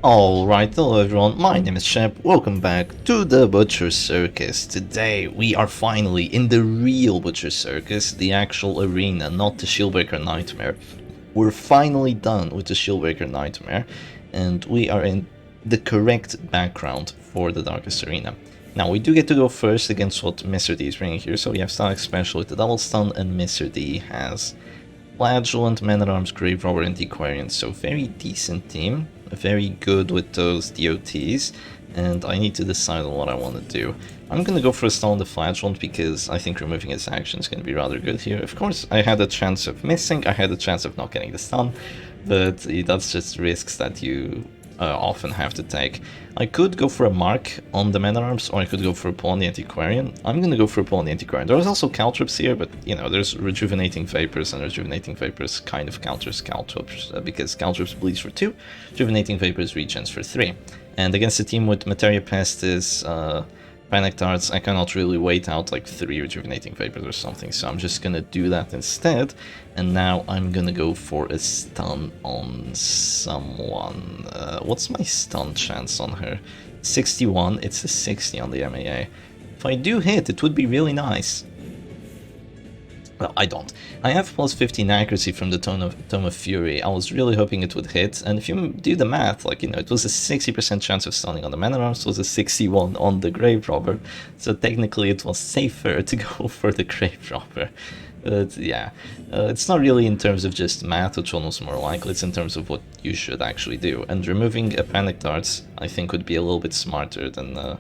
Alright, hello everyone, my name is Shep, welcome back to the Butcher Circus. Today we are finally in the real Butcher Circus, the actual arena, not the Shieldbreaker Nightmare. We're finally done with the Shieldbreaker Nightmare, and we are in the correct background for the Darkest Arena. Now, we do get to go first against what Mr. D is bringing here, so we have Static Special with the Double Stun, and Mr. D has Flagellant, Man-at-Arms, Grave Robber, and Aquarian, so very decent team. Very good with those DOTs, and I need to decide on what I want to do. I'm going to go for a stun on the Flagellant because I think removing his action is going to be rather good here. Of course, I had a chance of missing, I had a chance of not getting the stun, but that's just risks that you often have to take. I could go for a mark on the Man-at-Arms, or I could go for a pull on the Antiquarian. I'm gonna go for a pull on the Antiquarian. There was also Caltrops here, but you know, there's Rejuvenating Vapors, and Rejuvenating Vapors kind of counters Caltrops, because Caltrops bleeds for 2, Rejuvenating Vapors regens for 3. And against a team with Materia Pestis, Panic Darts, I cannot really wait out like 3 Rejuvenating Vapors or something, so I'm just gonna do that instead. And now I'm gonna go for a stun on someone. What's my stun chance on her? 61, it's a 60 on the MAA. If I do hit, it would be really nice. Well, I don't. I have plus 15 accuracy from the Tome of Fury. I was really hoping it would hit, and if you do the math, like, you know, it was a 60% chance of stunning on the Man-at-Arms, it was a 61 on the Grave Robber, so technically it was safer to go for the Grave Robber. But yeah, it's not really in terms of just math, which one was more likely, it's in terms of what you should actually do. And removing a Panic Darts, I think, would be a little bit smarter than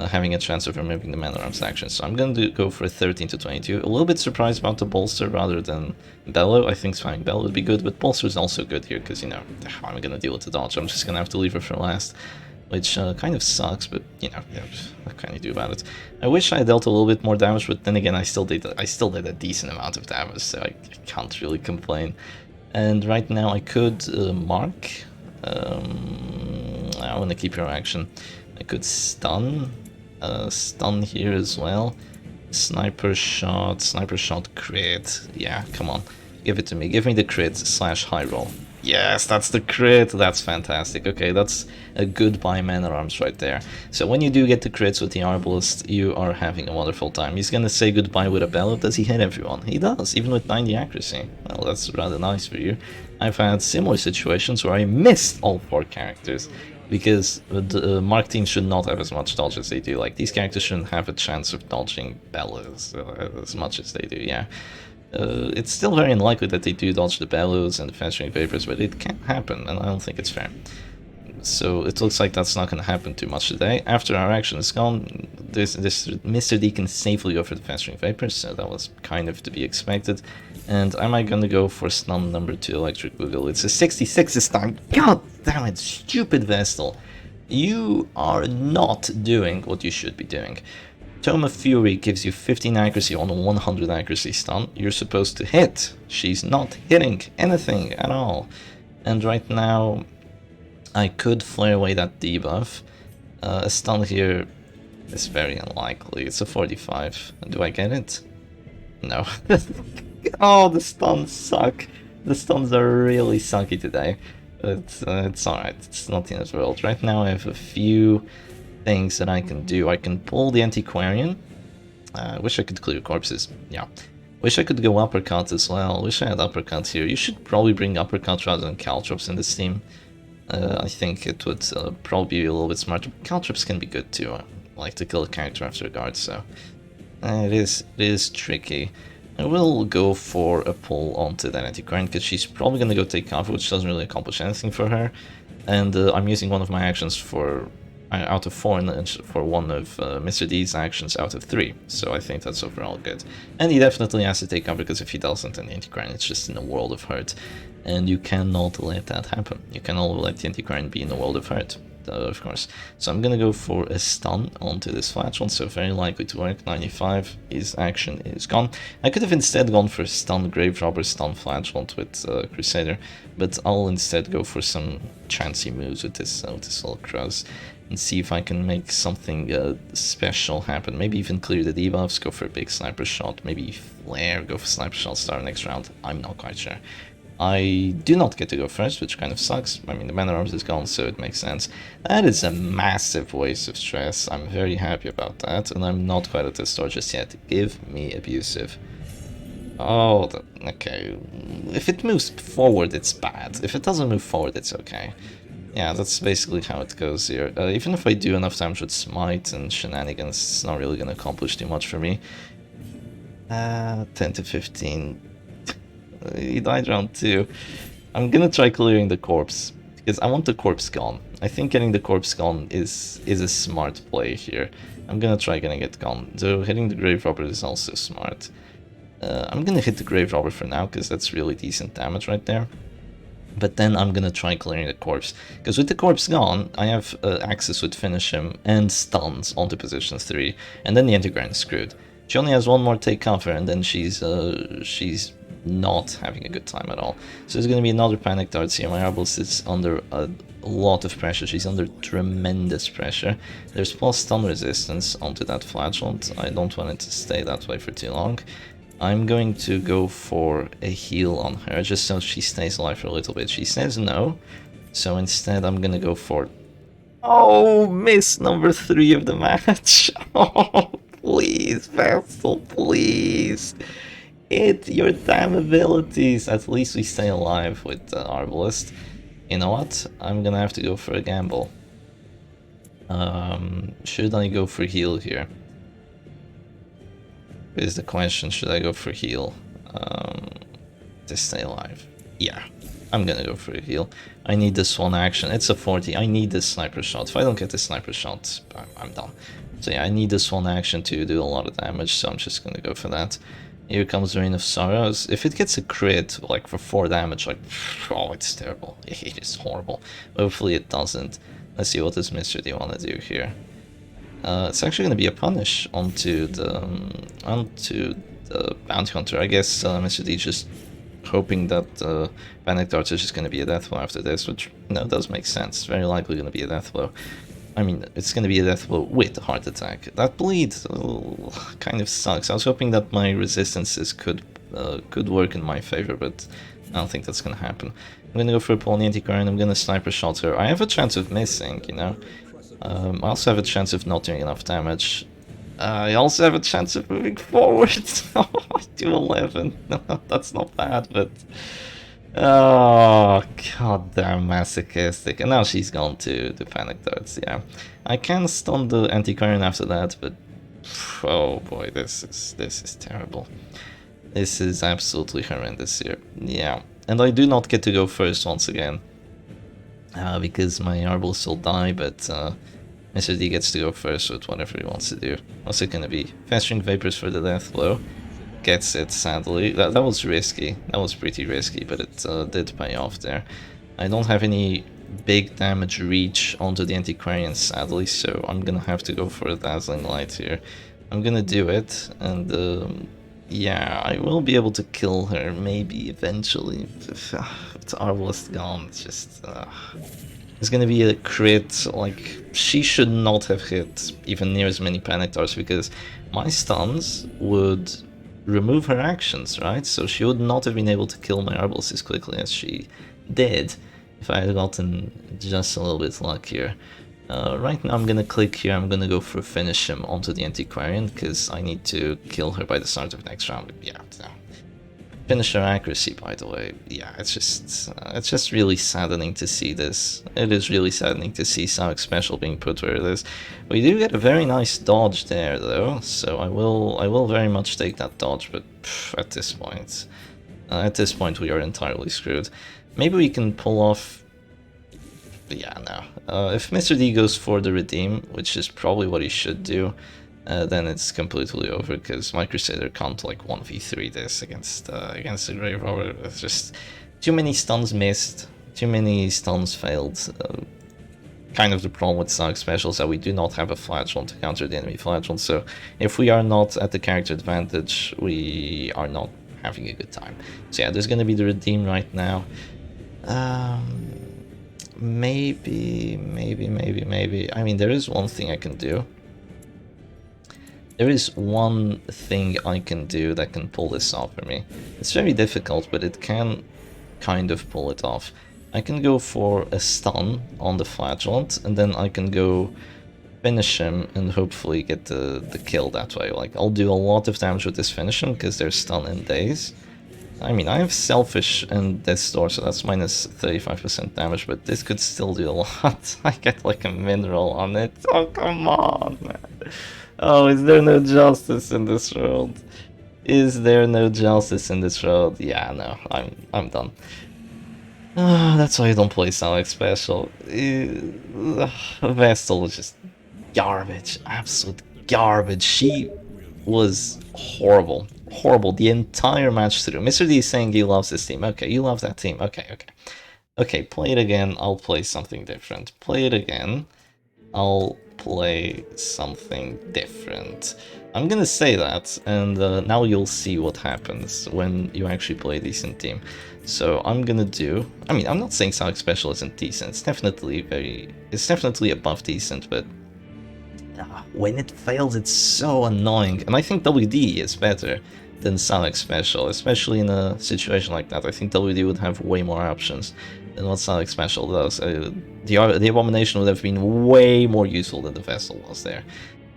having a chance of removing the Man-at-Arms action. So I'm going to go for 13 to 22. A little bit surprised about the Bolster rather than Bellow. I think spamming Bellow would be good, but Bolster is also good here because, you know, how am I going to deal with the dodge? I'm just going to have to leave her for last, which kind of sucks, but, you know, what can you do about it? I wish I dealt a little bit more damage, but then again, I still did a decent amount of damage, so I can't really complain. And right now I could mark. I want to keep your action. I could stun. Stun here as well. Sniper shot crit. Yeah, come on. Give it to me. Give me the crit / high roll. Yes, that's the crit. That's fantastic. Okay, that's a goodbye Man-at-Arms right there. So when you do get the crits with the Arbalest, you are having a wonderful time. He's gonna say goodbye with a Bellow. Does he hit everyone? He does, even with 90 accuracy. Well, that's rather nice for you. I've had similar situations where I missed all 4 characters, because the Mark team should not have as much dodge as they do. Like, these characters shouldn't have a chance of dodging Bellows as much as they do, yeah. It's still very unlikely that they do dodge the Bellows and the Festering Vapors, but it can happen, and I don't think it's fair. So it looks like that's not going to happen too much today. After our action is gone, this Mr. D can safely go for the Festering Vapors, so that was kind of to be expected. And am I going to go for stun number 2, Electric Boogaloo? It's a 66 this time. God damn it, stupid Vestal. You are not doing what you should be doing. Tome of Fury gives you 15 accuracy on a 100 accuracy stun. You're supposed to hit. She's not hitting anything at all. And right now, I could flare away that debuff. A stun here is very unlikely. It's a 45. Do I get it? No. Oh, the stuns suck. The stuns are really sucky today. It's alright. It's not the end of the world. Right now I have a few things that I can do. I can pull the Antiquarian. Wish I could clear corpses. Yeah. Wish I could go uppercut as well. Wish I had uppercut here. You should probably bring uppercut rather than Caltrops in this team. I think it would probably be a little bit smarter. Caltrops can be good too. I like to kill a character after a guard, so it is tricky. I will go for a pull onto that Antiquarian because she's probably going to go take cover, which doesn't really accomplish anything for her. And I'm using one of my actions for out of 4 and for one of Mr. D's actions out of 3, so I think that's overall good. And he definitely has to take cover, because if he doesn't, then the Antiquarian is just in a world of hurt, and you cannot let that happen. You cannot let the Antiquarian be in a world of hurt, of course. So I'm gonna go for a stun onto this Flagellant, so very likely to work. 95, his action is gone. I could have instead gone for stun Grave Robber, stun Flagellant with Crusader, but I'll instead go for some chancy moves with this little Crows, and see if I can make something special happen. Maybe even clear the debuffs, go for a big sniper shot, maybe flare, go for sniper shot, start next round. I'm not quite sure. I do not get to go first, which kind of sucks. I mean, the Man at Arms is gone, so it makes sense. That is a massive waste of stress. I'm very happy about that, and I'm not quite at the store just yet. Give me abusive. Oh, okay. If it moves forward, it's bad. If it doesn't move forward, it's okay. Yeah, that's basically how it goes here. Even if I do enough damage with Smite and Shenanigans, it's not really going to accomplish too much for me. 10 to 15. He died round 2. I'm gonna try clearing the corpse, because I want the corpse gone. I think getting the corpse gone is a smart play here. I'm gonna try getting it gone, though hitting the Grave Robber is also smart. I'm gonna hit the Grave Robber for now, because that's really decent damage right there. But then I'm gonna try clearing the corpse, because with the corpse gone, I have access with Finish Him and stuns onto position 3, and then the Antiquarian is screwed. She only has one more take cover, and then she's not having a good time at all. So there's going to be another Panic Darts here. My Arbalest is under a lot of pressure. She's under tremendous pressure. There's plus stun resistance onto that Flagellant. I don't want it to stay that way for too long. I'm going to go for a heal on her, just so she stays alive for a little bit. She says no, so instead I'm going to go for... Oh, miss number 3 of the match. Oh, please, Vessel, please. Hit your damn abilities. At least we stay alive with Arbalest. You know what? I'm gonna have to go for a gamble. Should I go for heal here? Is the question, should I go for heal? To stay alive. Yeah, I'm gonna go for a heal. I need this one action. It's a 40. I need this sniper shot. If I don't get this sniper shot, I'm done. So yeah, I need this one action to do a lot of damage, so I'm just gonna go for that. Here comes Reign of Sorrows. If it gets a crit, like for 4 damage, like, oh, it's terrible. It is horrible. Hopefully it doesn't. Let's see, what does Mr. D want to do here? It's actually going to be a punish onto the Bounty Hunter. I guess Mr. D just hoping that Panic Darts is just going to be a death blow after this, which, you know, does make sense. Very likely going to be a death blow. I mean, it's going to be a death blow with a heart attack. That bleed kind of sucks. I was hoping that my resistances could work in my favor, but I don't think that's going to happen. I'm going to go for a Paul Antiquarian. I'm going to sniper shot her. I have a chance of missing, you know. I also have a chance of not doing enough damage. I also have a chance of moving forward. I do 11. That's not bad, but... Oh, goddamn masochistic. And now she's gone to the Panic Darts, yeah. I can stun the Antiquarian after that, but... Oh boy, this is terrible. This is absolutely horrendous here. Yeah. And I do not get to go first once again. Because my Arbalest will die, but Mr. D gets to go first with whatever he wants to do. What's it gonna be? Festering Vapors for the death blow. Gets it, sadly. That was risky. That was pretty risky, but it did pay off there. I don't have any big damage reach onto the Antiquarian, sadly, so I'm gonna have to go for a Dazzling Light here. I'm gonna do it, and yeah, I will be able to kill her, maybe, eventually. If Arbalest gone, it's just... It's gonna be a crit, like, she should not have hit even near as many Panic Darts, because my stuns would remove her actions, right? So she would not have been able to kill my Arbalest as quickly as she did if I had gotten just a little bit luckier. Right now I'm gonna click here, I'm gonna go for Finish Him onto the Antiquarian, because I need to kill her by the start of next round. Yeah, finish her accuracy, by the way. Yeah, it's just really saddening to see this. It is really saddening to see Savic Special being put where it is. We do get a very nice dodge there, though, so I will very much take that dodge, but at this point we are entirely screwed. Maybe we can pull off... Yeah, no. If Mr. D goes for the Redeem, which is probably what he should do, then it's completely over, because my Crusader can't like 1v3 this against the Grave Robber. It's just too many stuns missed, too many stuns failed. Kind of the problem with Savic Specials that we do not have a Flagellant to counter the enemy Flagellant, so if we are not at the character advantage, we are not having a good time. So yeah, there's gonna be the Redeem right now. Maybe. I mean, there is one thing I can do. There is one thing I can do that can pull this off for me. It's very difficult, but it can kind of pull it off. I can go for a stun on the Flagellant, and then I can go finish him and hopefully get the kill that way. Like, I'll do a lot of damage with this finish him because there's stun in daze. I mean, I have Selfish and Death's Door, so that's minus 35% damage, but this could still do a lot. I get like a mineral on it. Oh, come on, man. Oh, is there no justice in this world? Is there no justice in this world? Yeah, no, I'm done. That's why I don't play Sonic Special. Vestal is just garbage, absolute garbage. She was horrible. Horrible the entire match through. Mr. D is saying he loves this team. Okay, you love that team. Okay. Okay, play it again. I'll play something different. Play it again. I'll play something different. I'm gonna say that, and now you'll see what happens when you actually play a decent team. So I'm gonna do... I mean, I'm not saying Sonic Special isn't decent. It's definitely above decent, but when it fails, it's so annoying. And I think WD is better than Sonic Special, especially in a situation like that. I think WD would have way more options than what Sonic Special does. The Abomination would have been way more useful than the Vessel was there.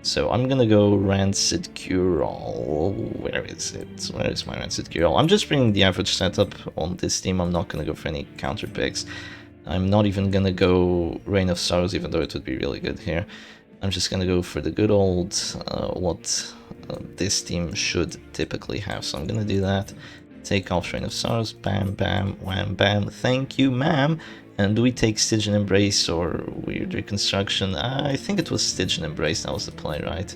So I'm gonna go Rancid Cure-All. Where is it? Where is my Rancid Cure-All? I'm just bringing the average setup on this team. I'm not gonna go for any counter picks. I'm not even gonna go Reign of Sorrows, even though it would be really good here. I'm just gonna go for the good old, what this team should typically have. So I'm gonna do that. Take off Reign of Sorrows, bam, bam, wham, bam, thank you, ma'am. And do we take Stygian Embrace or Weird Reconstruction? I think it was Stygian Embrace, that was the play, right?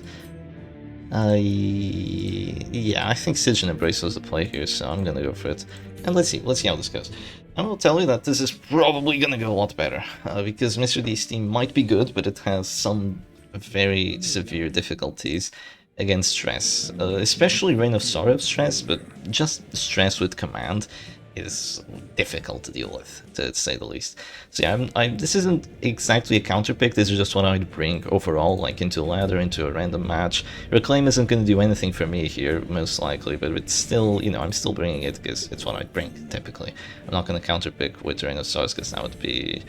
Yeah, I think Stygian Embrace was the play here, so I'm gonna go for it. And let's see how this goes. I will tell you that this is probably gonna go a lot better, because Mr. D's team might be good, but it has some very severe difficulties against stress, especially Reign of Sorrow stress, but just stress with command is difficult to deal with, to say the least. So yeah, this isn't exactly a counter pick, this is just what I'd bring overall, like into a ladder, into a random match. Reclaim isn't going to do anything for me here, most likely, but it's still, you know, I'm still bringing it because it's what I'd bring, typically. I'm not going to counter pick with Reign of Sorrows because that would be,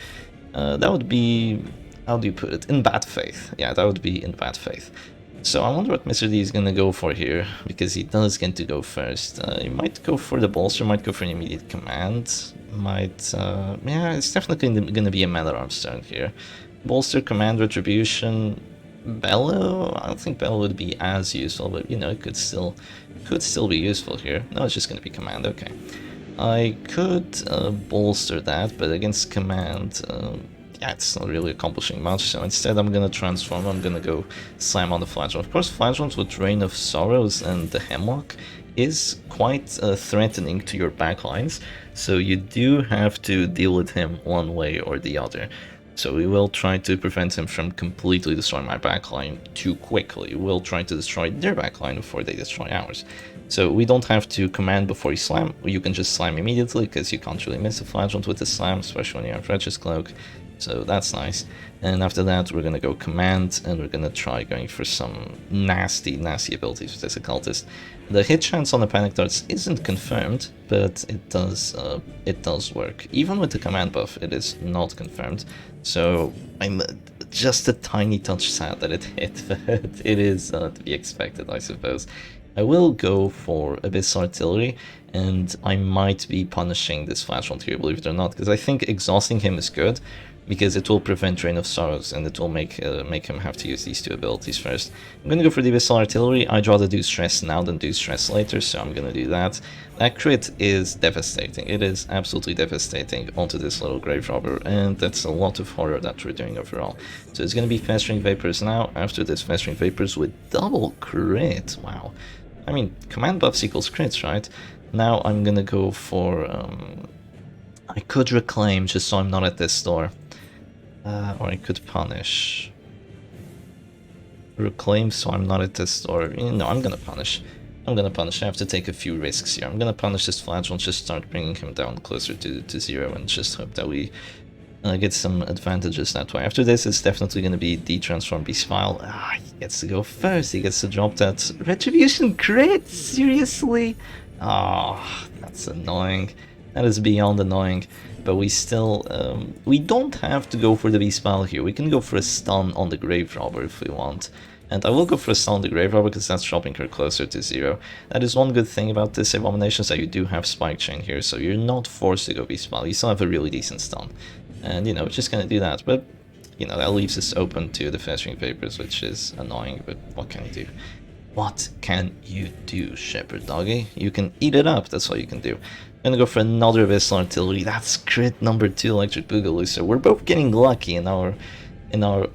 how do you put it, in bad faith. Yeah, that would be in bad faith. So I wonder what Mr. D is gonna go for here, because he does get to go first. He might go for the bolster, might go for an immediate command, might, yeah, it's definitely gonna be a Man-at-Arms turn here. Bolster, command, retribution, Bellow? I don't think Bellow would be as useful, but you know, it could still be useful here. No, it's just gonna be command, okay. I could bolster that, but against command, yeah, it's not really accomplishing much, so instead I'm gonna transform, I'm gonna go slam on the Flagellant. Of course, Flagellant with Reign of Sorrows and the Hemlock is quite threatening to your backlines, so you do have to deal with him one way or the other. So we will try to prevent him from completely destroying my backline too quickly. We'll try to destroy their backline before they destroy ours. So we don't have to command before you slam, you can just slam immediately, because you can't really miss a Flagellant with the slam, especially when you have Wretch's Cloak. So that's nice. And after that, we're gonna go command, and we're gonna try going for some nasty abilities with this occultist. The hit chance on the panic darts isn't confirmed, but it does work. Even with the command buff, it is not confirmed. So I'm just a tiny touch sad that it hit, but it is to be expected, I suppose. I will go for Abyss Artillery, and I might be punishing this Flagellant here, believe it or not, because I think exhausting him is good, because it will prevent Reign of Sorrows, and it will make him have to use these two abilities first. I'm gonna go for the Abyssal Artillery. I'd rather do stress now than do stress later, so I'm gonna do that. That crit is devastating. It is absolutely devastating onto this little Grave Robber, and that's a lot of horror that we're doing overall. So it's gonna be Festering Vapors now. After this, Festering Vapors with double crit. Wow. I mean, command buffs equals crits, right? Now I'm gonna go for... I could Reclaim just so I'm not at this store. Or I could punish. Reclaim so I'm not at this store. No, I'm gonna punish. I have to take a few risks here. I'm gonna punish this Flagellant, just start bringing him down closer to 0, and just hope that we get some advantages that way. After this, it's definitely gonna be de-transform Beast File. He gets to go first. He gets to drop that Retribution crit. Seriously? That's annoying. That is beyond annoying, but we still, we don't have to go for the Beast Battle here. We can go for a stun on the Grave Robber if we want. And I will go for a stun on the Grave Robber because that's dropping her closer to 0. That is one good thing about this Abomination, is that you do have Spike Chain here, so you're not forced to go Beast Battle. You still have a really decent stun. And, you know, we're just gonna do that. But, you know, that leaves us open to the Festering Vapors, which is annoying, but what can you do? What can you do, Shepherd Doggy? You can eat it up, that's all you can do. I'm gonna go for another Abyssal Artillery. That's crit number 2 Electric Boogaloo, so we're both getting lucky in our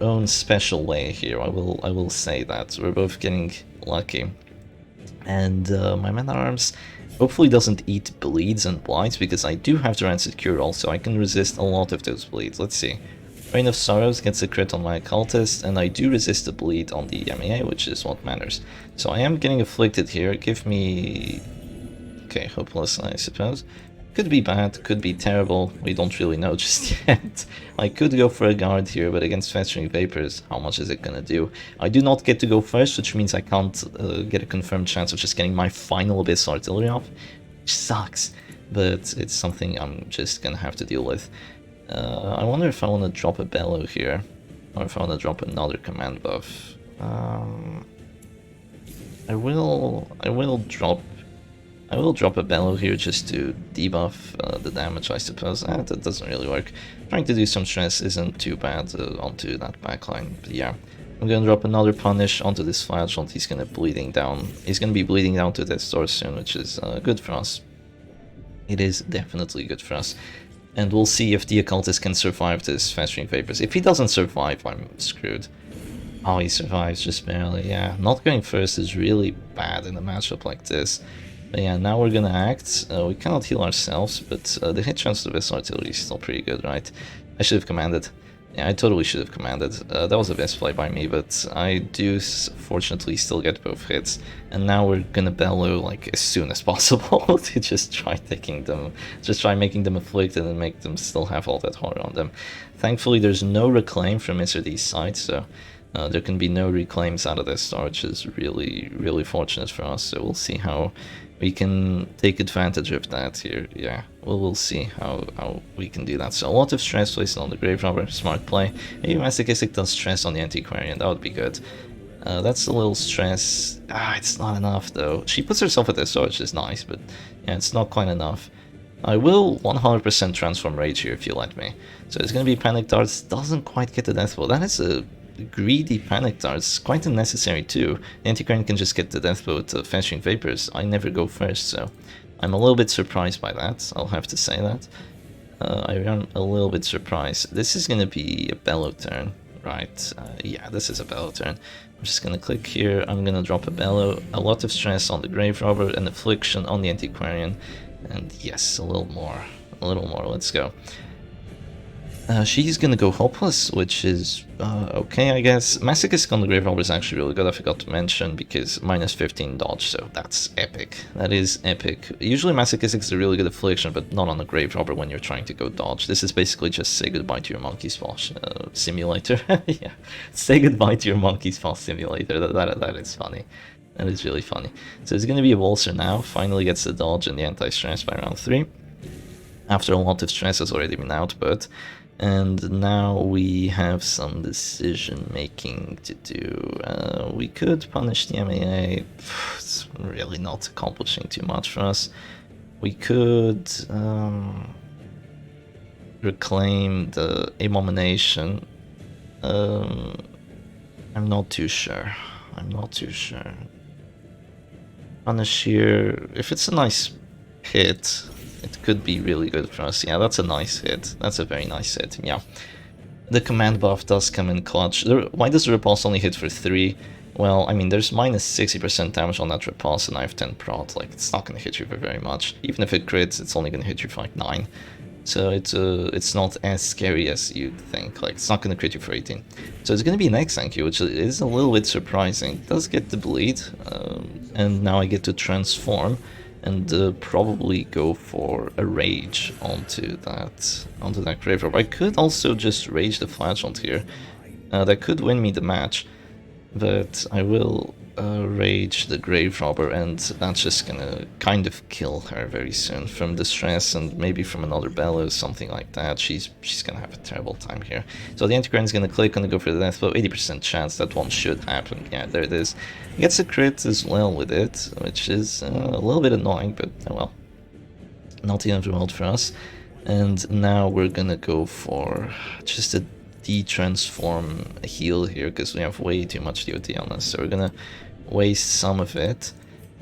own special way here. I will say that. We're both getting lucky. And my Man-at-Arms hopefully doesn't eat bleeds and blights, because I do have the Rancid Cure also. I can resist a lot of those bleeds. Let's see. Rain of Sorrows gets a crit on my Occultist, and I do resist the bleed on the MEA, which is what matters. So I am getting afflicted here. Give me... okay, hopeless, I suppose. Could be bad, could be terrible, we don't really know just yet. I could go for a guard here, but against Festering Vapors, how much is it gonna do? I do not get to go first, which means I can't get a confirmed chance of just getting my final Abyssal Artillery off, which sucks, but it's something I'm just gonna have to deal with. I wonder if I want to drop a Bellow here, or if I want to drop another command buff. I will drop a Bellow here just to debuff the damage, I suppose. That doesn't really work. Trying to do some stress isn't too bad onto that backline, but yeah. I'm gonna drop another Punish onto this Flagellant. He's gonna be bleeding down to Death's Door soon, which is good for us. It is definitely good for us. And we'll see if the Occultist can survive this Festering Vapors. If he doesn't survive, I'm screwed. Oh, he survives just barely, yeah. Not going first is really bad in a matchup like this. But yeah, now we're gonna act. We cannot heal ourselves, but the hit chance to Abyssal Artillery is still pretty good, right? I should have commanded. Yeah, I totally should have commanded. That was a best play by me, but I do fortunately still get both hits. And now we're gonna Bellow like as soon as possible to just try taking them, just try making them afflicted and make them still have all that horror on them. Thankfully, there's no reclaim from Mr. D's side, so there can be no reclaims out of this star, which is really, really fortunate for us. So we'll see how we can take advantage of that here. Yeah, we'll see how we can do that. So a lot of stress placed on the Grave Robber, smart play. Maybe Masochistic does stress on the Antiquarian, that would be good. That's a little stress. It's not enough though. She puts herself at this, so which is nice, but yeah, it's not quite enough. I will 100% transform Rage here if you let me. So it's gonna be Panic Darts, doesn't quite get the Death Blow. That is a greedy Panic Darts, quite unnecessary too. The Antiquarian can just get the Death Blow with the Festering Vapors. I never go first, so I'm a little bit surprised by that, I'll have to say that. I am a little bit surprised. This is going to be a Bellow turn, right? Yeah, this is a Bellow turn. I'm just going to click here, I'm going to drop a Bellow, a lot of stress on the Grave Robber, and Affliction on the Antiquarian, and yes, a little more, let's go. She's gonna go Hopeless, which is okay, I guess. Masochistic on the Grave Robber is actually really good, I forgot to mention, because minus 15 dodge, so that's epic. That is epic. Usually Masochistic is a really good Affliction, but not on the Grave Robber when you're trying to go dodge. This is basically just say goodbye to your Monkey's Paw simulator. Yeah, say goodbye to your Monkey's Paw simulator. That is funny. That is really funny. So it's gonna be a Walser now, finally gets the dodge and the anti-stress by round 3. After a lot of stress has already been output. And now we have some decision making to do. We could punish the MEA. It's really not accomplishing too much for us. We could reclaim the Abomination. I'm not too sure. Punish here. If it's a nice hit, it could be really good for us. Yeah, that's a nice hit. That's a very nice hit, yeah. The command buff does come in clutch. Why does the repulse only hit for 3? Well, I mean, there's minus 60% damage on that repulse, and I have 10 prot. Like, it's not going to hit you for very much. Even if it crits, it's only going to hit you for like 9. So it's not as scary as you'd think. Like, it's not going to crit you for 18. So it's going to be an X-Thank you, which is a little bit surprising. It does get the bleed, and now I get to transform. And probably go for a Rage onto that Grave Robber. I could also just Rage the Flagellant here. That could win me the match, but I will Rage the Grave Robber, and that's just gonna kind of kill her very soon from the stress and maybe from another Bellows, something like that. She's gonna have a terrible time here. So the Antiquarian's gonna click, gonna go for the death blow, 80% chance that one should happen. Yeah, there it is. Gets a crit as well with it, which is a little bit annoying, but oh well. Not the end of the world for us. And now we're gonna go for just a de-transform heal here, because we have way too much DOT on us. So we're gonna waste some of it,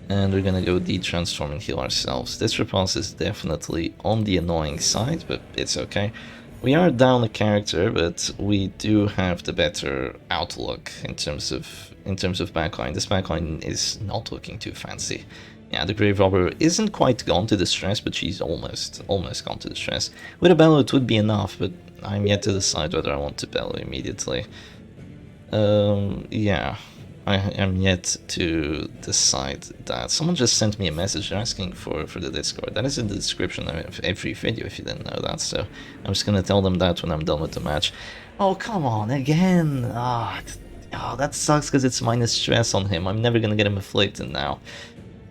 and we're gonna go de-transform and heal ourselves. This repulse is definitely on the annoying side, but it's okay. We are down a character, but we do have the better outlook in terms of backline. This backline is not looking too fancy. Yeah, the Grave Robber isn't quite gone to the stress, but she's almost gone to the stress. With a Bellow it would be enough, but I'm yet to decide whether I want to Bellow immediately. Yeah, I am yet to decide that. Someone just sent me a message asking for the Discord. That is in the description of every video if you didn't know that, so I'm just gonna tell them that when I'm done with the match. Oh, come on, again! Oh, that sucks because it's minus stress on him. I'm never gonna get him afflicted now.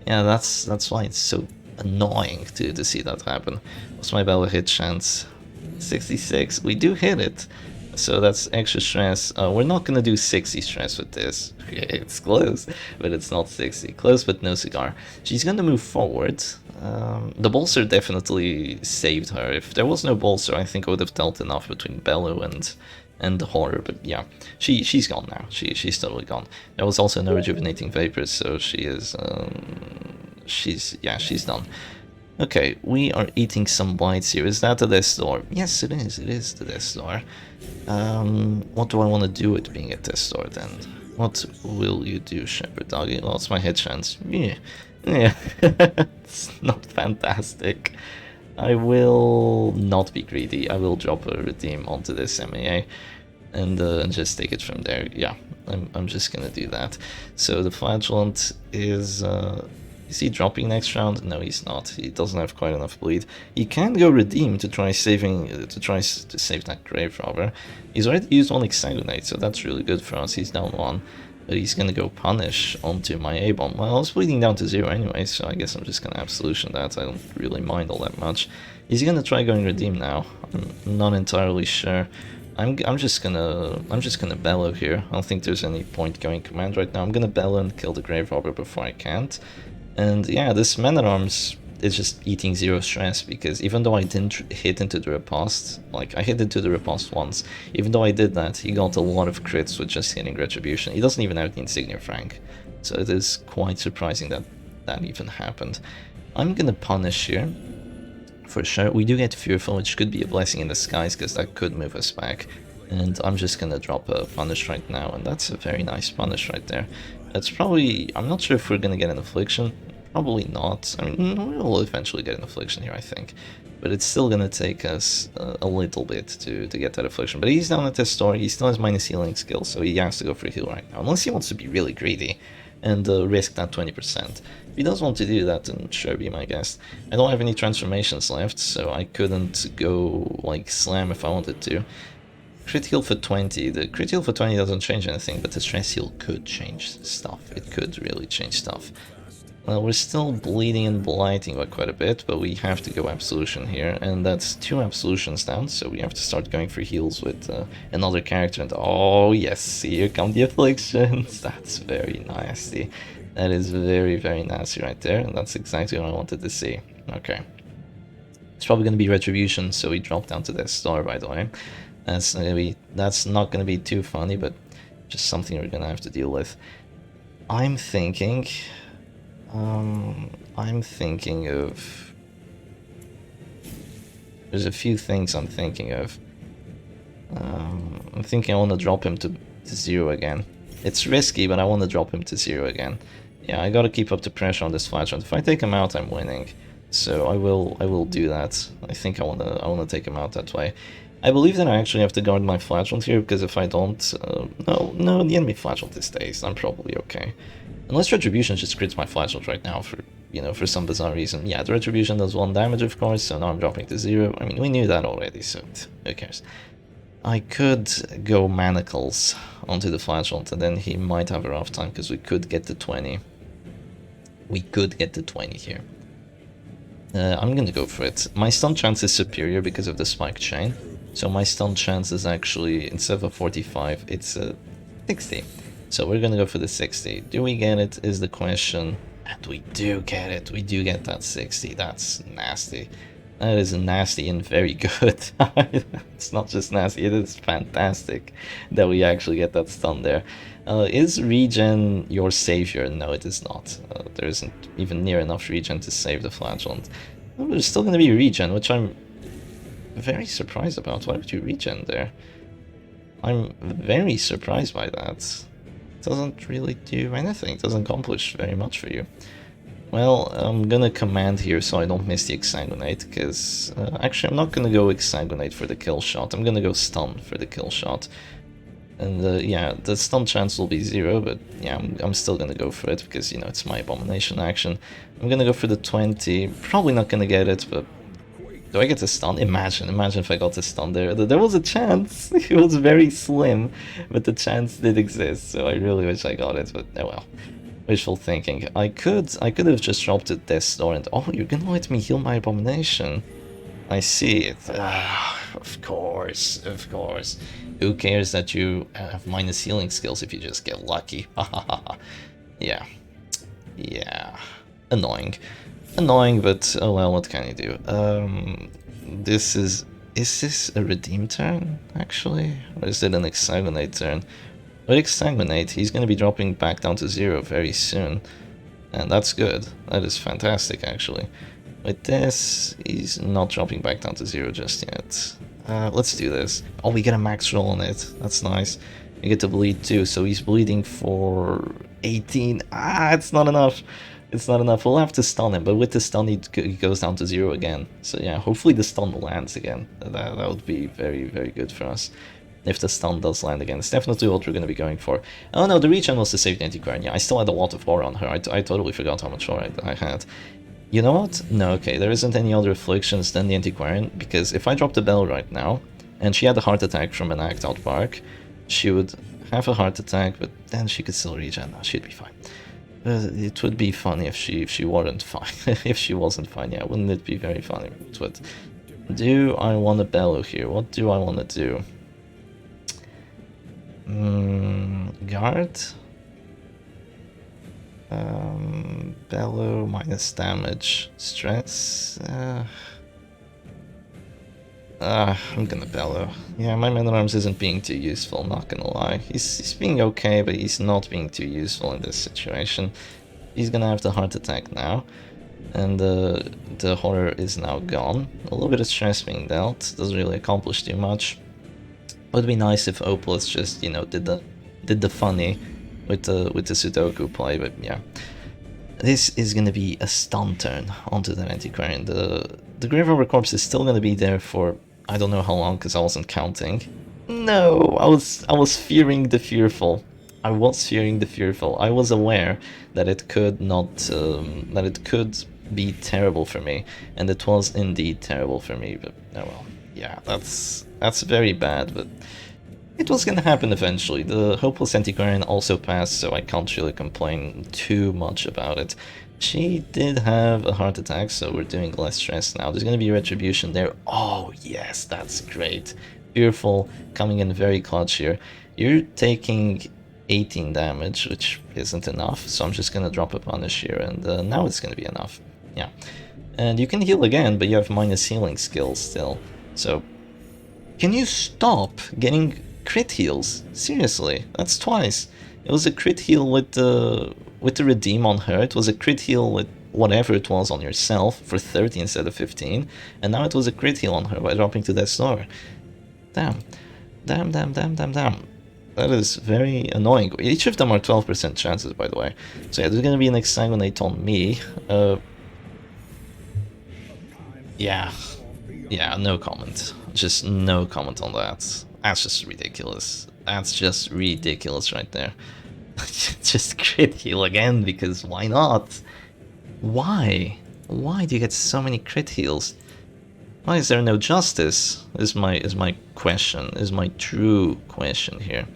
Yeah, that's why it's so annoying to see that happen. What's my Bellow hit chance? 66. We do hit it. So that's extra stress. We're not gonna do 60 stress with this. It's close, but it's not 60. Close, but no cigar. She's gonna move forward. The bolster definitely saved her. If there was no bolster, I think I would have dealt enough between Bellow and the horror, but yeah, she's gone now. She's totally gone. There was also no rejuvenating vapors, so she is she's done. Okay, we are eating some bites here. Is that the Death's Door? Yes, it is. It is the Death's Door. What do I want to do with being a Death's Door then? What will you do, Shepherd Doggy? Well, it's my hit chance. Yeah. It's not fantastic. I will not be greedy. I will drop a redeem onto this MAA and just take it from there. Yeah, I'm just gonna do that. So the Flagellant is he dropping next round? No, he's not. He doesn't have quite enough bleed. He can go redeem to try save that Grave Robber. He's already used one Hexagonate, so that's really good for us. He's down one. But he's gonna go punish onto my A-bomb. Well, I was bleeding down to 0 anyway, so I guess I'm just gonna Absolution that. I don't really mind all that much. He's gonna try going redeem now. I'm not entirely sure. I'm just gonna Bellow here. I don't think there's any point going command right now. I'm gonna Bellow and kill the Grave Robber before I can't. And yeah, this Man-at-Arms is just eating 0 stress, because even though I didn't hit into the Riposte, like I hit into the Riposte once, even though I did that, he got a lot of crits with just hitting Retribution. He doesn't even have the Insignia Frank, so it is quite surprising that that even happened. I'm gonna punish here, for sure. We do get Fearful, which could be a blessing in disguise, because that could move us back. And I'm just gonna drop a punish right now, and that's a very nice punish right there. It's probably, I'm not sure if we're gonna get an Affliction. Probably not. I mean, we'll eventually get an Affliction here, I think. But it's still gonna take us a little bit to get that Affliction. But he's down at this store, he still has minus healing skill, so he has to go for a heal right now. Unless he wants to be really greedy and risk that 20%. If he does want to do that, then sure, be my guest. I don't have any transformations left, so I couldn't go, like, slam if I wanted to. Crit heal for 20. The crit heal for 20 doesn't change anything, but the stress heal could change stuff. It could really change stuff. Well, we're still bleeding and blighting by quite a bit, but we have to go Absolution here, and that's 2 Absolutions down, so we have to start going for heals with another character, and oh yes, here come the Afflictions. That's very nasty. That is very, very nasty right there, and that's exactly what I wanted to see. Okay. It's probably going to be Retribution, so we drop down to that star, by the way. That's not going to be too funny, but just something we're going to have to deal with. I'm thinking of... There's a few things I'm thinking of. I'm thinking I want to drop him to 0 again. It's risky, but I want to drop him to 0 again. Yeah, I gotta keep up the pressure on this Flagellant. If I take him out, I'm winning. So I will do that. I think I wanna take him out that way. I believe that I actually have to guard my Flagellant here, because if I don't... no, the enemy Flagellant is dazed. I'm probably okay. Unless Retribution just crits my Flagellant right now for, you know, for some bizarre reason. Yeah, the Retribution does 1 damage, of course, so now I'm dropping to 0. I mean, we knew that already, so who cares? I could go Manacles onto the Flagellant, and then he might have a rough time, because we could get to 20. We could get to 20 here. I'm gonna go for it. My stun chance is superior because of the Spike Chain, so my stun chance is actually, instead of 45, it's 60. So we're gonna go for the 60. Do we get it is the question. And we do get it. We do get that 60. That's nasty. That is nasty and very good. It's not just nasty, it is fantastic that we actually get that stun there. Is regen your savior? No, it is not. There isn't even near enough regen to save the Flagellant. Oh, there's still going to be regen, which I'm very surprised about. Why would you regen there? I'm very surprised by that. It doesn't really do anything. It doesn't accomplish very much for you. Well, I'm gonna command here so I don't miss the Exsanguinate, because actually I'm not gonna go Exsanguinate for the kill shot, I'm gonna go stun for the kill shot. And yeah, the stun chance will be 0, but yeah, I'm still gonna go for it, because, you know, it's my Abomination action. I'm gonna go for the 20, probably not gonna get it, but do I get a stun? Imagine if I got a stun there. There was a chance, it was very slim, but the chance did exist, so I really wish I got it, but oh well. Wishful thinking. I could have just dropped a Death's Door and... Oh, you're gonna let me heal my Abomination. I see it. Of course, of course. Who cares that you have minus healing skills if you just get lucky? Yeah. Yeah. Annoying. Annoying, but oh well, what can you do? This is... Is this a Redeem turn, actually? Or is it an Exsanguinate turn? With Exsanguinate, he's going to be dropping back down to 0 very soon. And that's good. That is fantastic, actually. With this, he's not dropping back down to 0 just yet. Let's do this. Oh, we get a max roll on it. That's nice. We get to bleed too, so he's bleeding for 18. It's not enough. It's not enough. We'll have to stun him, but with the stun, he goes down to 0 again. So yeah, hopefully the stun lands again. That would be very, very good for us. If the stun does land again, it's definitely what we're going to be going for. Oh no, the regen was to save the Antiquarian. Yeah, I still had a lot of aura on her. I totally forgot how much aura I had. You know what? No, okay, there isn't any other afflictions than the Antiquarian, because if I drop the bell right now, and she had a heart attack from an Act Out Bark, she would have a heart attack, but then she could still regen. No, she'd be fine. It would be funny if she weren't fine. If she wasn't fine, yeah, wouldn't it be very funny? But do I want to bellow here? What do I want to do? Guard? Bellow minus damage. Stress? I'm gonna bellow. Yeah, my Man at Arms isn't being too useful, not gonna lie. He's being okay, but he's not being too useful in this situation. He's gonna have the heart attack now. And the horror is now gone. A little bit of stress being dealt, doesn't really accomplish too much. Would be nice if Opalus just, you know, did the funny with the Sudoku play, but yeah. This is gonna be a stun turn onto the Antiquarian. The Grave Corpse is still gonna be there for I don't know how long, because I wasn't counting. No, I was fearing the fearful. I was fearing the fearful. I was aware that it could not that it could be terrible for me, and it was indeed terrible for me, but oh well. Yeah, that's very bad, but it was gonna happen eventually. The Hopeless Antiquarian also passed, so I can't really complain too much about it. She did have a heart attack, so we're doing less stress now. There's gonna be Retribution there. Oh yes, that's great. Fearful coming in very clutch here. You're taking 18 damage, which isn't enough, so I'm just gonna drop a punish here, and now it's gonna be enough. Yeah. And you can heal again, but you have minus healing skills still. So, can you stop getting crit heals? Seriously, that's twice. It was a crit heal with the Redeem on her, it was a crit heal with whatever it was on yourself for 30 instead of 15, and now it was a crit heal on her by dropping to Death's Door. Damn. Damn. That is very annoying. Each of them are 12% chances, by the way. So yeah, there's gonna be an Exsanguinate on me. Yeah, no comment. Just no comment on that. That's just ridiculous. That's just ridiculous right there. Just crit heal again, because why not? Why? Why do you get so many crit heals? Why is there no justice? Is my question, is my true question here.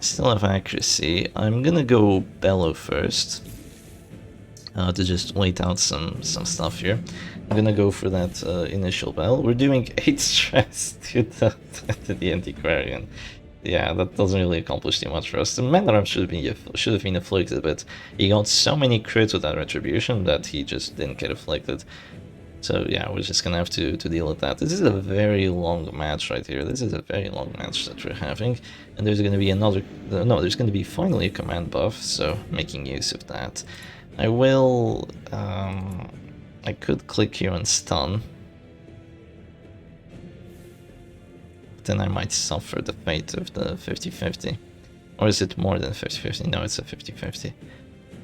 Still have accuracy. I'm gonna go Bellow first. To just wait out some stuff here. I'm gonna go for that initial bell. We're doing 8 stress to the Antiquarian. Yeah, that doesn't really accomplish too much for us. The Man-at-Arms should have been afflicted, but he got so many crits with that Retribution that he just didn't get afflicted. So yeah, we're just gonna have to deal with that. This is a very long match right here. This is a very long match that we're having, and there's gonna be another. No, there's gonna be finally a command buff, so making use of that. I will. I could click here on stun. But then I might suffer the fate of the 50-50. Or is it more than 50-50? No, it's a 50-50.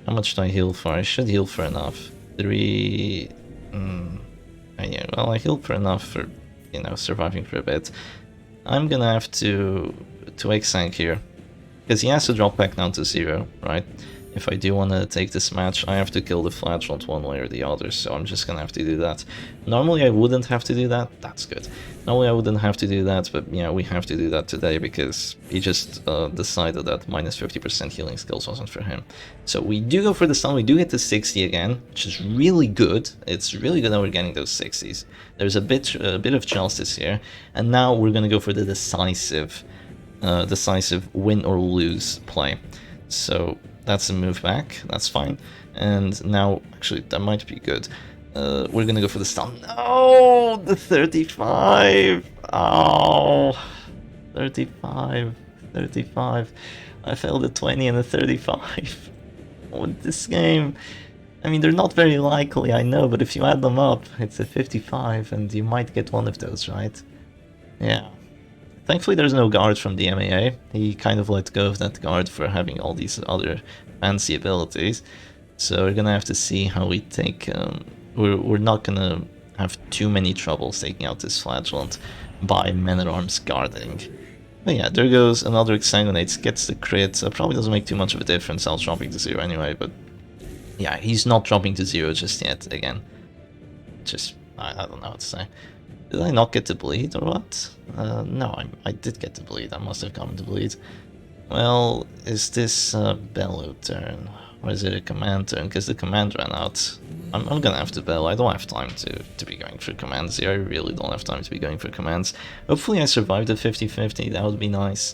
How much do I heal for? I should heal for enough. 3... yeah, well, I healed for enough for, you know, surviving for a bit. I'm gonna have to exsank here. Because he has to drop back down to 0, right? If I do want to take this match, I have to kill the Flagellant one way or the other, so I'm just gonna have to do that. Normally I wouldn't have to do that, that's good. Normally I wouldn't have to do that, but yeah, we have to do that today because he just decided that minus 50% healing skills wasn't for him. So we do go for the stun, we do get to 60 again, which is really good. It's really good that we're getting those 60s. There's a bit of justice here, and now we're gonna go for the decisive win or lose play. So that's a move back, that's fine. And now, actually, that might be good. We're gonna go for the stun. No, the 35. Oh, 35. I failed a 20 and a 35. With this game, I mean, they're not very likely, I know, but if you add them up, it's a 55, and you might get one of those, right? Yeah. Thankfully, there's no guard from the MAA. He kind of let go of that guard for having all these other fancy abilities. So we're gonna have to see how we take... we're not gonna have too many troubles taking out this Flagellant by Men-at-Arms guarding. But yeah, there goes another Exsanguinates, gets the crit. Probably doesn't make too much of a difference, I was dropping to 0 anyway, but... yeah, he's not dropping to 0 just yet, again. Just... I don't know what to say. Did I not get to bleed, or what? No, I did get to bleed. I must have gotten to bleed. Well, is this a Bellow turn? Or is it a command turn? Because the command ran out. I'm gonna have to Bellow. I don't have time to be going for commands here. I really don't have time to be going for commands. Hopefully I survived the 50-50. That would be nice.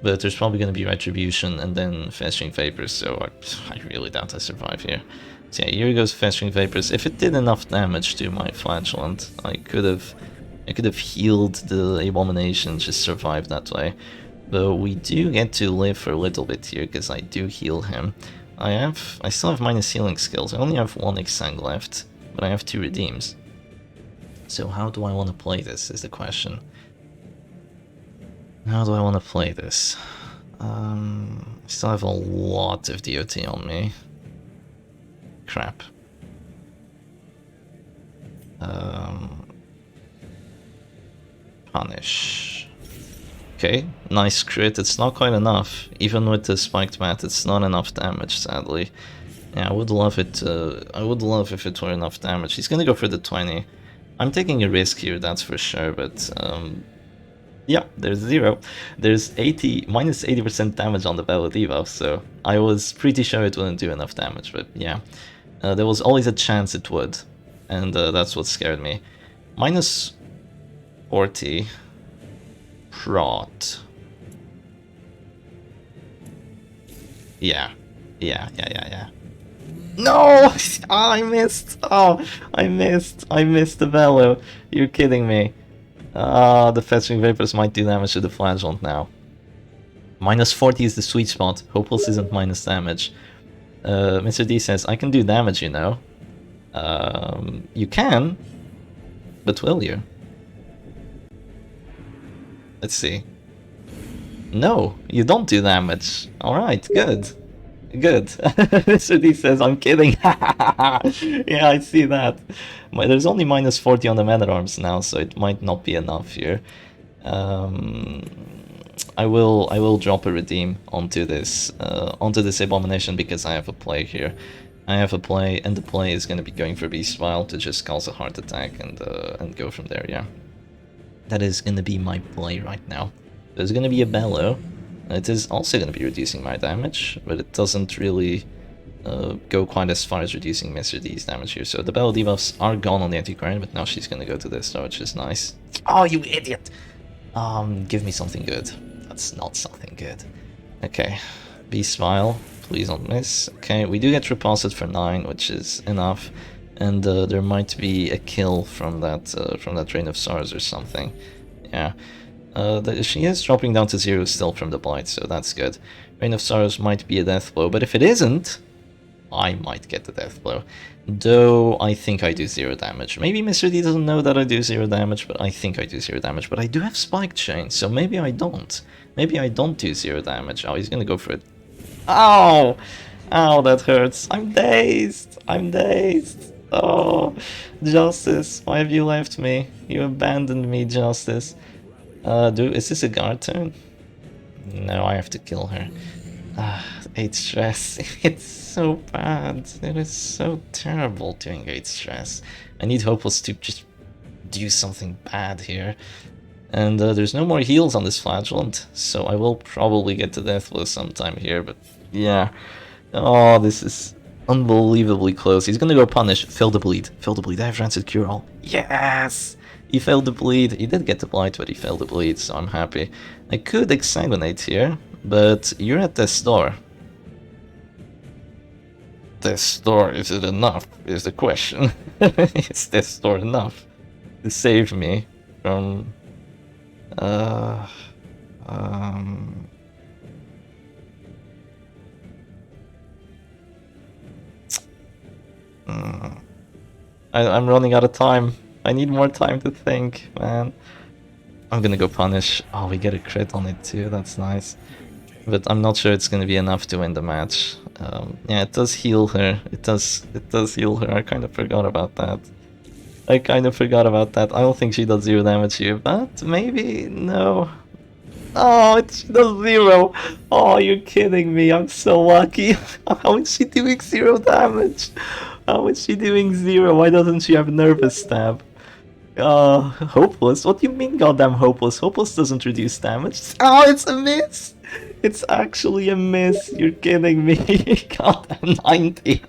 But there's probably gonna be Retribution and then Festering Vapors, so I really doubt I survive here. So yeah, here goes Festering Vapors. If it did enough damage to my Flagellant, I could have healed the Abomination, just survived that way. But we do get to live for a little bit here, because I do heal him. I still have minus healing skills. I only have 1 Exsang left, but I have 2 redeems. So how do I want to play this, is the question. How do I want to play this? I still have a lot of DOT on me. Crap. Punish. Okay, nice crit. It's not quite enough. Even with the spiked mat, it's not enough damage, sadly. Yeah, I would love it. I would love if it were enough damage. He's gonna go for the 20. I'm taking a risk here, that's for sure, but yeah, there's 0. There's minus 80% damage on the Bellow debuff, so I was pretty sure it wouldn't do enough damage, but yeah. There was always a chance it would, and that's what scared me. Minus 40. Prot. Yeah. No! I missed! Oh, I missed the Bellow. You're kidding me. The Festering Vapors might do damage to the Flagellant now. Minus 40 is the sweet spot. Hopeless isn't minus damage. Mr. D says, I can do damage, you know. You can, but will you? Let's see. No, you don't do damage. Alright, good. Good. Mr. D says, I'm kidding. Yeah, I see that. There's only minus 40 on the Man-at-Arms now, so it might not be enough here. I will drop a redeem onto this Abomination because I have a play here. I have a play, and the play is gonna be going for Beast File to just cause a heart attack and go from there, yeah. That is gonna be my play right now. There's gonna be a Bellow. It is also gonna be reducing my damage, but it doesn't really go quite as far as reducing Mr. D's damage here. So the Bellow debuffs are gone on the Antiquarian, but now she's gonna go to this, which is nice. Oh, you idiot! Give me something good. That's not something good. Okay, Beast File, please don't miss. Okay, we do get Repulsed for 9, which is enough. And there might be a kill from that Rain of Sorrows or something. Yeah. She is dropping down to 0 still from the Blight, so that's good. Rain of Sorrows might be a death blow, but if it isn't, I might get the death blow. Though I think I do 0 damage. Maybe Mr. D doesn't know that I do 0 damage, but I think I do 0 damage. But I do have Spike Chain, so maybe I don't. Maybe I don't do 0 damage. Oh, he's gonna go for it. Ow! Ow, that hurts. I'm dazed! I'm dazed! Oh, Justice, why have you left me? You abandoned me, Justice. Is this a guard turn? No, I have to kill her. 8 stress. It's so bad. It is so terrible doing 8 stress. I need Hopeless to just do something bad here. And there's no more heals on this Flagellant, so I will probably get to death blow sometime here, but yeah. Oh, this is unbelievably close. He's gonna go punish. Fail the bleed. Fail the bleed. I have Rancid Cure All. Yes! He failed the bleed. He did get the blight, but he failed the bleed, so I'm happy. I could Exsanguinate here, but you're at this door. This door, is it enough, is the question. Is this door enough to save me from... I'm running out of time. I need more time to think, man. I'm gonna go punish. Oh, we get a crit on it too, that's nice. But I'm not sure it's gonna be enough to win the match. Yeah, it does heal her. It does heal her. I kind of forgot about that. I don't think she does 0 damage here, but maybe, no. Oh, she does 0! Oh, you're kidding me, I'm so lucky. How is she doing 0 damage? How is she doing 0? Why doesn't she have Nervous Stab? Hopeless? What do you mean goddamn Hopeless? Hopeless doesn't reduce damage. Oh, it's a miss! It's actually a miss, you're kidding me. Goddamn 90.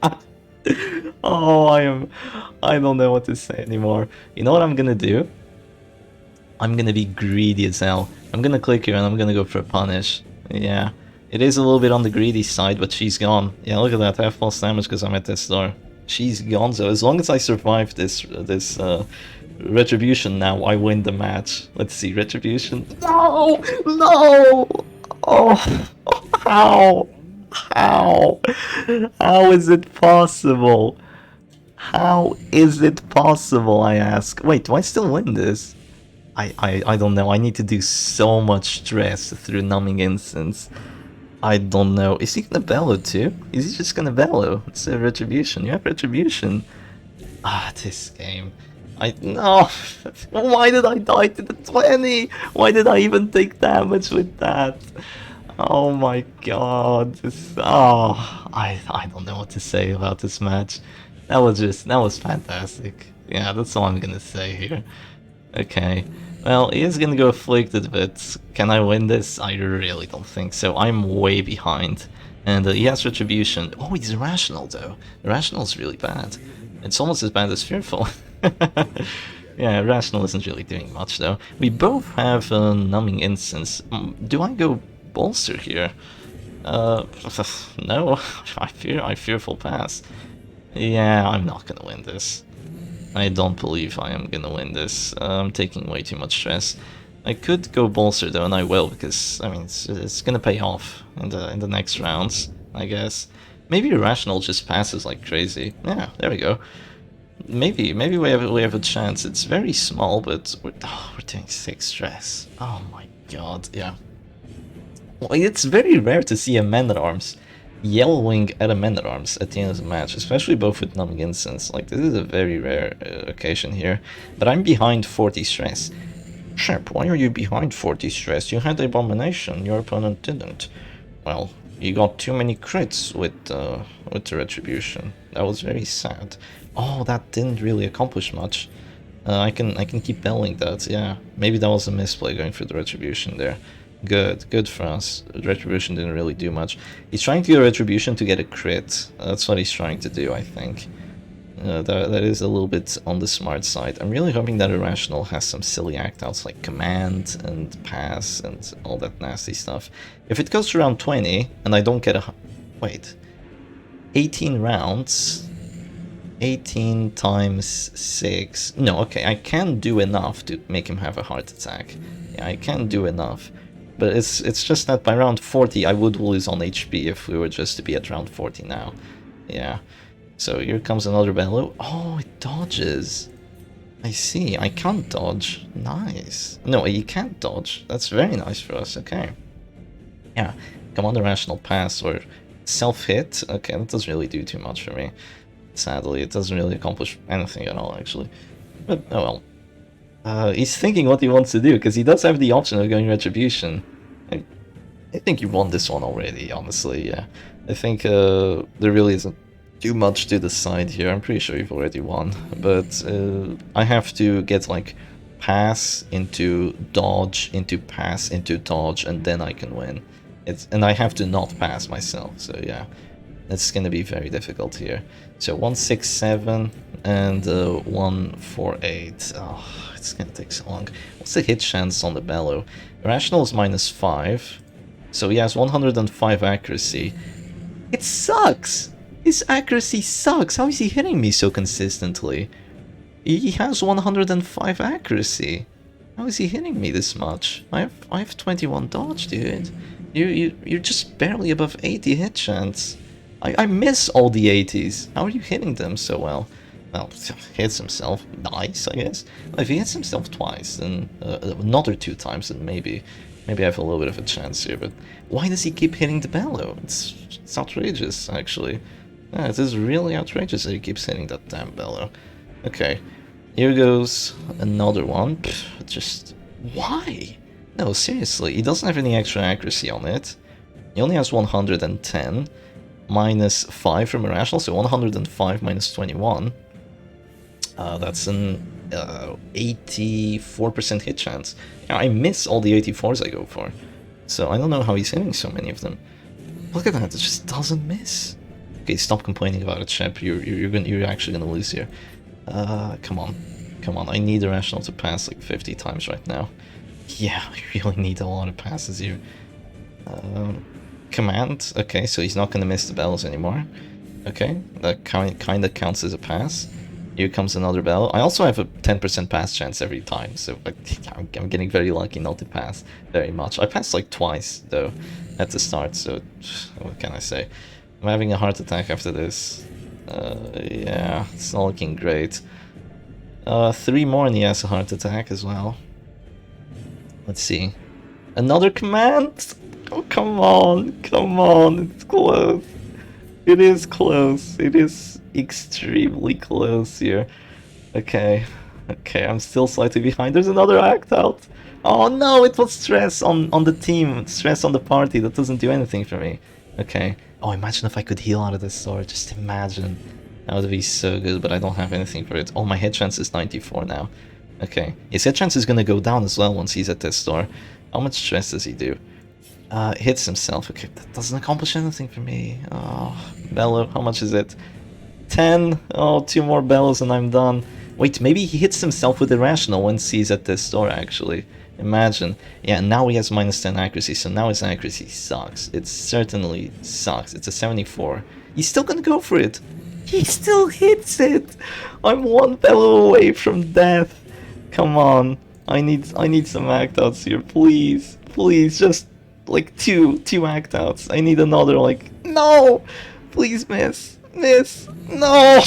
Oh, I don't know what to say anymore. You know what I'm gonna do? I'm gonna be greedy as hell. I'm gonna click here and I'm gonna go for a punish. Yeah. It is a little bit on the greedy side, but she's gone. Yeah, look at that, I have false damage because I'm at this door. She's gone, so as long as I survive this Retribution now, I win the match. Let's see, Retribution. No! No! Oh, how? How? How is it possible? How is it possible, I ask? Wait, do I still win this? I don't know, I need to do so much stress through Numbing Instance. I don't know. Is he gonna Bellow too? Is he just gonna Bellow? It's a Retribution. You have Retribution. This game. No! Why did I die to the 20? Why did I even take damage with that? Oh my god. I don't know what to say about this match. That was fantastic. Yeah, that's all I'm gonna say here. Okay. Well, he is gonna go Afflicted, but can I win this? I really don't think so. I'm way behind. And he has Retribution. Oh, he's Irrational though. Irrational's really bad. It's almost as bad as Fearful. Yeah, Irrational isn't really doing much though. We both have a Numbing Instance. Do I go Bolster here? No. I Fearful Pass. Yeah, I'm not gonna win this. I don't believe I am gonna win this. I'm taking way too much stress. I could go Bolster though, and I will, because I mean it's gonna pay off in the next rounds, I guess. Maybe Irrational just passes like crazy. Yeah, there we go. Maybe we have a chance. It's very small, but we're doing 6 stress. Oh my god, yeah. Well, it's very rare to see a Man-at-Arms yellowing at a Man-at-Arms at the end of the match, especially both with Numbing Instance. Like, this is a very rare occasion here. But I'm behind 40 stress. Shep, why are you behind 40 stress? You had Abomination, your opponent didn't. well, you got too many crits with the Retribution. That was very sad. Oh, that didn't really accomplish much. I can keep belling that, yeah. Maybe that was a misplay going for the Retribution there. Good for us. Retribution didn't really do much. He's trying to get a Retribution to get a crit. That's what he's trying to do, I think. That is a little bit on the smart side. I'm really hoping that Irrational has some silly act-outs like Command and Pass and all that nasty stuff. If it goes to round 20 and I don't get a... Wait. 18 rounds... 18 times 6... No, okay, I can do enough to make him have a heart attack. Yeah, I can do enough. But it's just that by round 40 I would lose on HP if we were just to be at round 40 now. Yeah. So here comes another Bellow. Oh, it dodges. I see. I can't dodge. Nice. No, you can't dodge. That's very nice for us. Okay. Yeah. Command Irrational Pass or self-hit. Okay, that doesn't really do too much for me. Sadly, it doesn't really accomplish anything at all, actually. But, oh well. He's thinking what he wants to do, because he does have the option of going Retribution. I think you won this one already, honestly, yeah. I think there really isn't too much to decide here. I'm pretty sure you've already won, but I have to get like pass into dodge into pass into dodge, and then I can win. And I have to not pass myself, so yeah, it's gonna be very difficult here. So 167 and 148. Oh, it's gonna take so long. What's the hit chance on the Bellow? Irrational is -5, so he has 105 accuracy. It sucks! His accuracy sucks. How is he hitting me so consistently? He has 105 accuracy. How is he hitting me this much? I have 21 dodge, dude. You're just barely above 80 hit chance. I miss all the 80s. How are you hitting them so well? Well, hits himself. Nice, I guess. If he hits himself twice, then another 2 times, then maybe I have a little bit of a chance here. But why does he keep hitting the Bellow? It's outrageous, actually. Yeah, it is really outrageous that he keeps hitting that damn Bellow. Okay, here goes another one. Pfft, just... why? No, seriously, he doesn't have any extra accuracy on it. He only has 110, minus 5 from Irrational, so 105 minus 21. That's an 84% hit chance. Yeah, I miss all the 84s I go for. So I don't know how he's hitting so many of them. Look at that, it just doesn't miss. Okay, stop complaining about it, Shep. You're actually gonna lose here. Come on. I need Irrational to pass like 50 times right now. Yeah, I really need a lot of passes here. Command. Okay, so he's not gonna miss the bells anymore. Okay, that kinda counts as a pass. Here comes another bell. I also have a 10% pass chance every time, so I'm getting very lucky not to pass very much. I passed like twice though at the start, so what can I say? I'm having a heart attack after this. Yeah, it's not looking great. 3 more and he has a heart attack as well. Let's see. Another command? Oh, come on, it's close. It is close. It is extremely close here. Okay, I'm still slightly behind. There's another act out. Oh no, it was stress on the team, stress on the party. That doesn't do anything for me. Okay. Oh, imagine if I could heal out of this sword. Just imagine. That would be so good, but I don't have anything for it. Oh, my hit chance is 94 now. Okay. His hit chance is gonna go down as well once he's at this store. How much stress does he do? Hits himself. Okay, that doesn't accomplish anything for me. Oh, Bellow, how much is it? 10? Oh, 2 more bellows and I'm done. Wait, maybe he hits himself with Irrational once he's at this store, actually. Imagine. Yeah, now he has -10 accuracy, so now his accuracy sucks. It certainly sucks. It's a 74. He's still gonna go for it. He still hits it! I'm 1 bellow away from death. Come on. I need some act-outs here, please. Please, just like two act-outs. I need another, like... No! Please miss. Miss. No!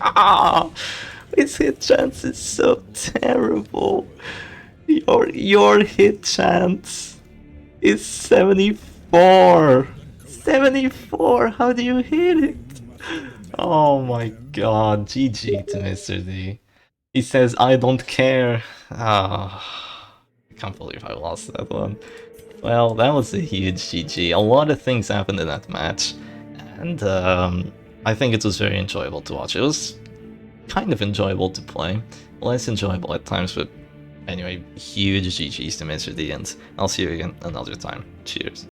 Ah! His hit chance is so terrible. Your hit chance is 74. 74. How do you hit it? Oh my god. GG to Mr. D. He says, I don't care. Ah, I can't believe I lost that one. Well, that was a huge GG. A lot of things happened in that match, and I think it was very enjoyable to watch. It was kind of enjoyable to play, less enjoyable at times, but anyway, huge GGs to Mr. D, and I'll see you again another time. Cheers.